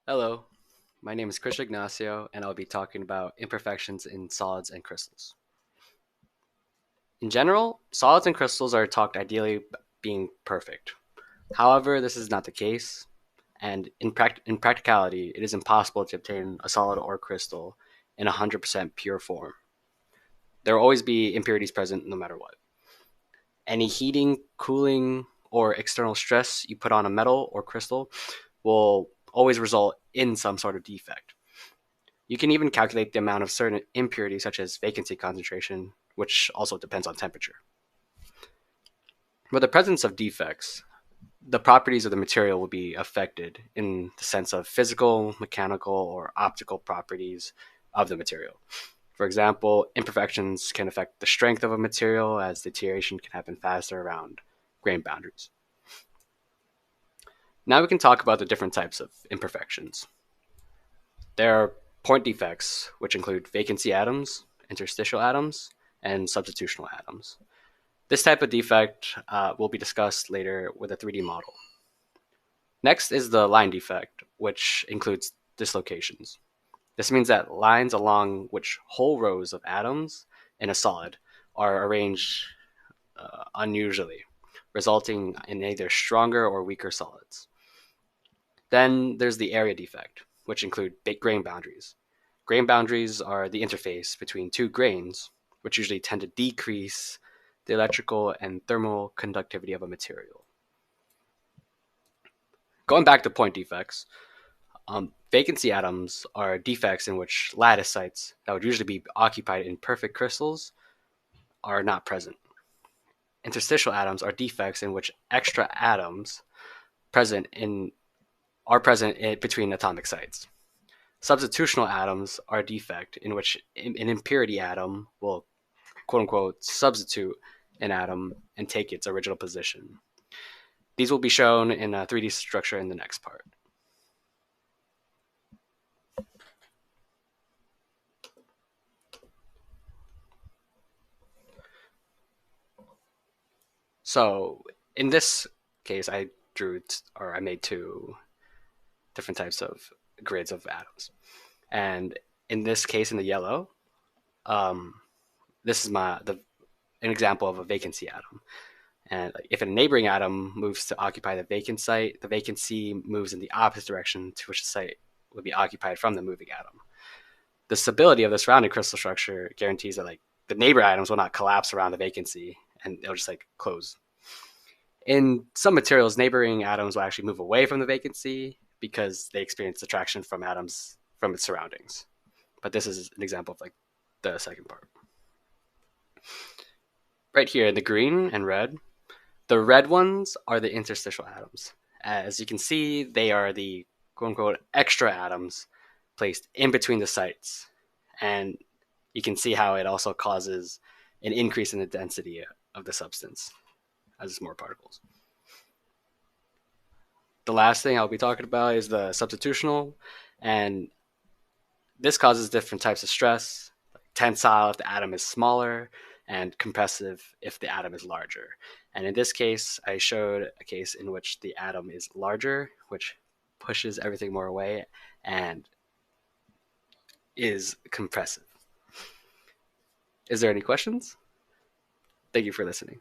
Hello, my name is Ignacio, and I'll be talking about imperfections in solids and crystals. In general, solids and crystals are talked ideally being perfect. However, this is not the case, and in practicality, it is impossible to obtain a solid or crystal in 100% pure form. There will always be impurities present no matter what. Any heating, cooling, or external stress you put on a metal or crystal will always result in some sort of defect. You can even calculate the amount of certain impurities, such as vacancy concentration, which also depends on temperature. With the presence of defects, the properties of the material will be affected in the sense of physical, mechanical, or optical properties of the material. For example, imperfections can affect the strength of a material, as deterioration can happen faster around grain boundaries. Now we can talk about the different types of imperfections. There are point defects, which include vacancy atoms, interstitial atoms, and substitutional atoms. This type of defect will be discussed later with a 3D model. Next is the line defect, which includes dislocations. This means that lines along which whole rows of atoms in a solid are arranged unusually, resulting in either stronger or weaker solids. Then there's the area defect, which include grain boundaries. Grain boundaries are the interface between two grains, which usually tend to decrease the electrical and thermal conductivity of a material. Going back to point defects, vacancy atoms are defects in which lattice sites that would usually be occupied in perfect crystals are not present. Interstitial atoms are defects in which extra atoms present in are present between atomic sites. Substitutional atoms are a defect in which an impurity atom will quote unquote substitute an atom and take its original position. These will be shown in a 3D structure in the next part. So in this case, I made two different types of grids of atoms. And in this case, in the yellow, um, this is an example of a vacancy atom. And if a neighboring atom moves to occupy the vacant site, the vacancy moves in the opposite direction to which the site would be occupied from the moving atom. The stability of the surrounding crystal structure guarantees that the neighbor atoms will not collapse around the vacancy and it'll just close. In some materials, neighboring atoms will actually move away from the vacancy because they experience attraction from atoms from its surroundings. But this is an example of the second part. Right here in the green and red, the red ones are the interstitial atoms. As you can see, they are the quote unquote extra atoms placed in between the sites. And you can see how it also causes an increase in the density of the substance as it's more particles. The last thing I'll be talking about is the substitutional, and this causes different types of stress, like tensile if the atom is smaller, and compressive if the atom is larger. And in this case, I showed a case in which the atom is larger, which pushes everything more away and is compressive. Is there any questions? Thank you for listening.